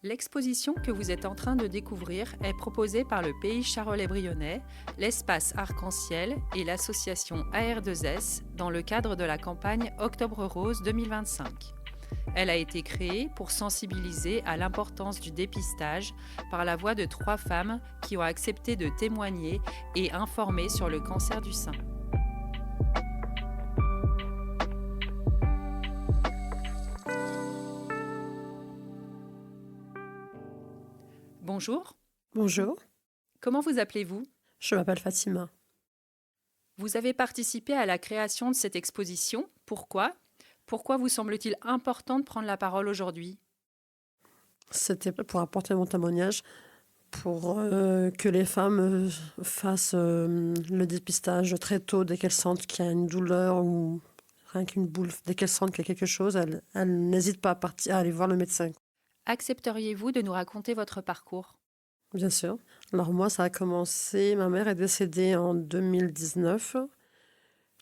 L'exposition que vous êtes en train de découvrir est proposée par le Pays Charolais-Brionnais, l'Espace Arc-en-Ciel et l'association AR2S dans le cadre de la campagne Octobre Rose 2025. Elle a été créée pour sensibiliser à l'importance du dépistage par la voix de 3 femmes qui ont accepté de témoigner et informer sur le cancer du sein. Bonjour, Bonjour, comment vous appelez-vous ? je m'appelle Fatima. Vous avez participé à la création de cette exposition. Pourquoi ? Pourquoi vous semble-t-il important de prendre la parole aujourd'hui ? C'était pour apporter mon témoignage, pour que les femmes fassent le dépistage très tôt dès qu'elles sentent qu'il y a une douleur ou rien qu'une boule. Dès qu'elles sentent qu'il y a quelque chose, elles n'hésitent pas à aller voir le médecin. Accepteriez-vous de nous raconter votre parcours ? Bien sûr. Alors moi, ça a commencé, ma mère est décédée en 2019.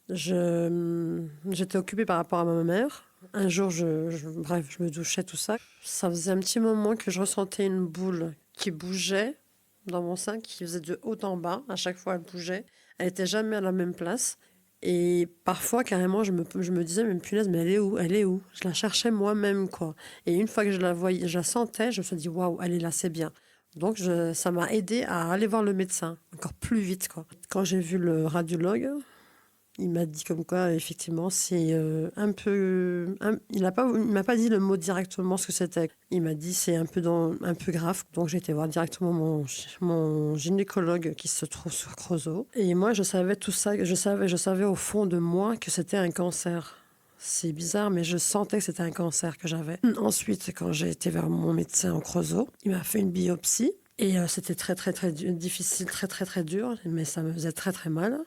J'étais occupée par rapport à ma mère. Un jour, bref, je me douchais, tout ça. Ça faisait un petit moment que je ressentais une boule qui bougeait dans mon sein, qui faisait de haut en bas. À chaque fois, elle bougeait. Elle n'était jamais à la même place. Et parfois, carrément, je me disais, mais punaise, mais elle est où? Elle est où? Je la cherchais moi-même, quoi. Et une fois que je la voyais, je la sentais, je me suis dit, waouh, elle est là, c'est bien. Donc, ça m'a aidé à aller voir le médecin, encore plus vite, quoi. Quand j'ai vu le radiologue, il m'a dit comme quoi, effectivement, c'est un peu... il m'a pas dit le mot directement ce que c'était. Il m'a dit c'est un peu grave. Donc j'ai été voir directement mon gynécologue qui se trouve sur Creusot. Et moi, je savais tout ça. Je savais au fond de moi que c'était un cancer. C'est bizarre, mais je sentais que c'était un cancer que j'avais. Ensuite, quand j'ai été vers mon médecin en Creusot, il m'a fait une biopsie. Et c'était très, très, très difficile, très, très, très dur. Mais ça me faisait très, très mal.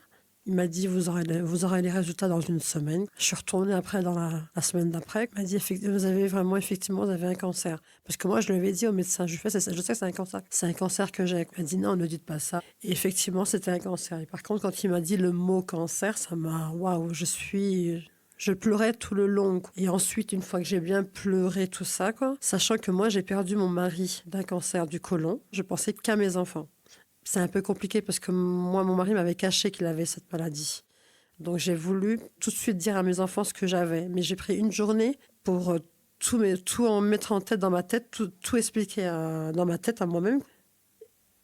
Il m'a dit, vous aurez les résultats dans une semaine. Je suis retournée après, dans la semaine d'après. Il m'a dit, vous avez un cancer. Parce que moi, je lui avais dit au médecin, je sais que c'est un cancer. C'est un cancer que j'ai. Il m'a dit, non, ne dites pas ça. Et effectivement, c'était un cancer. Et par contre, quand il m'a dit le mot cancer, ça m'a, waouh, je pleurais tout le long, quoi. Et ensuite, une fois que j'ai bien pleuré tout ça, quoi, sachant que moi, j'ai perdu mon mari d'un cancer du côlon, je pensais qu'à mes enfants. C'est un peu compliqué parce que moi, mon mari m'avait caché qu'il avait cette maladie. Donc, j'ai voulu tout de suite dire à mes enfants ce que j'avais. Mais j'ai pris une journée pour tout en mettre en tête, dans ma tête, tout expliquer dans ma tête à moi-même.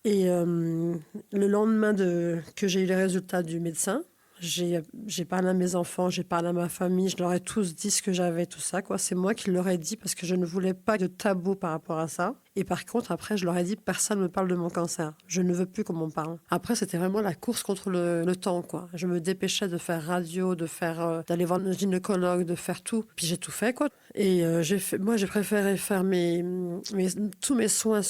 Et le lendemain que j'ai eu les résultats du médecin, j'ai parlé à mes enfants, j'ai parlé à ma famille, je leur ai tous dit ce que j'avais, tout ça, quoi. C'est moi qui leur ai dit parce que je ne voulais pas de tabou par rapport à ça. Et par contre, après, je leur ai dit, personne ne me parle de mon cancer. Je ne veux plus qu'on m'en parle. Après, c'était vraiment la course contre le temps, quoi. Je me dépêchais de faire radio, d'aller voir un gynécologue, de faire tout. Puis j'ai tout fait, quoi. Et moi, j'ai préféré faire tous mes soins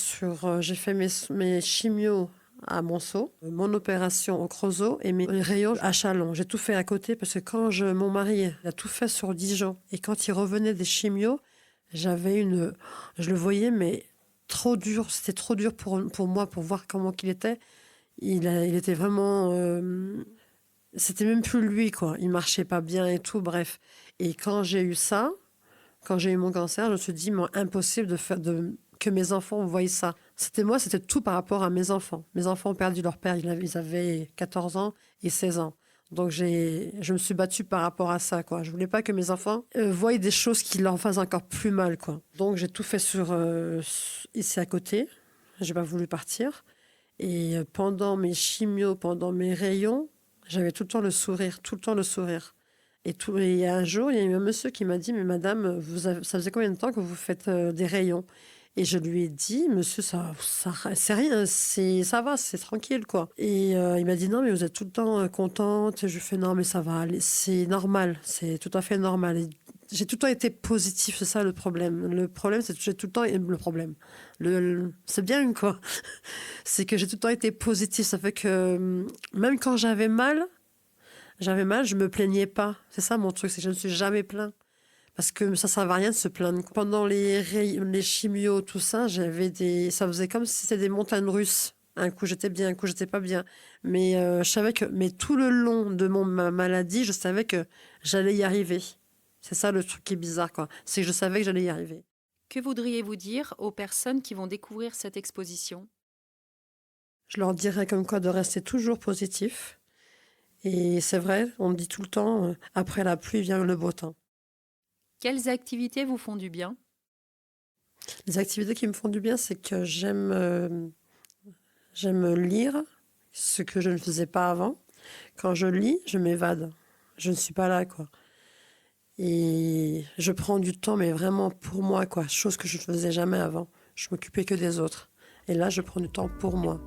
j'ai fait mes chimios à Monceau, mon opération au Creusot et mes rayons à Châlons. J'ai tout fait à côté parce que mon mari a tout fait sur Dijon. Et quand il revenait des chimios, je le voyais, mais trop dur. C'était trop dur pour moi, pour voir comment qu'il était. Il était vraiment... c'était même plus lui, quoi. Il marchait pas bien et tout, bref. Et quand j'ai eu mon cancer, je me suis dit, impossible que mes enfants voient ça. C'était tout par rapport à mes enfants. Mes enfants ont perdu leur père, ils avaient 14 ans et 16 ans. Donc je me suis battue par rapport à ça, quoi. Je voulais pas que mes enfants voient des choses qui leur fassent encore plus mal, quoi. Donc j'ai tout fait ici à côté. J'ai pas voulu partir. Et pendant mes chimios, pendant mes rayons, j'avais tout le temps le sourire, tout le temps le sourire. Et un jour, il y a eu un monsieur qui m'a dit, mais madame, ça faisait combien de temps que vous faites des rayons ? Et je lui ai dit, monsieur, ça c'est rien, ça va, c'est tranquille, quoi. Et il m'a dit, non, mais vous êtes tout le temps contente. Et je fais, non, mais ça va aller, c'est normal, c'est tout à fait normal. Et j'ai tout le temps été positif, c'est ça le problème. Le problème, c'est que j'ai tout le temps le problème. C'est bien, quoi. C'est que j'ai tout le temps été positif. Ça fait que même quand j'avais mal, je me plaignais pas. C'est ça mon truc, c'est que je ne suis jamais plaint. Parce que ça ne servait à rien de se plaindre. Pendant les chimios, tout ça, ça faisait comme si c'était des montagnes russes. Un coup, j'étais bien, un coup, j'étais pas bien. Mais je savais mais tout le long de ma maladie, je savais que j'allais y arriver. C'est ça le truc qui est bizarre, quoi. C'est que je savais que j'allais y arriver. Que voudriez-vous dire aux personnes qui vont découvrir cette exposition? Je leur dirais comme quoi de rester toujours positif. Et c'est vrai, on me dit tout le temps, après la pluie vient le beau temps. Quelles activités vous font du bien? Les activités qui me font du bien, c'est que j'aime lire, ce que je ne faisais pas avant. Quand je lis, je m'évade. Je ne suis pas là, quoi. Et je prends du temps, mais vraiment pour moi, quoi. Chose que je ne faisais jamais avant. Je m'occupais que des autres. Et là, je prends du temps pour moi.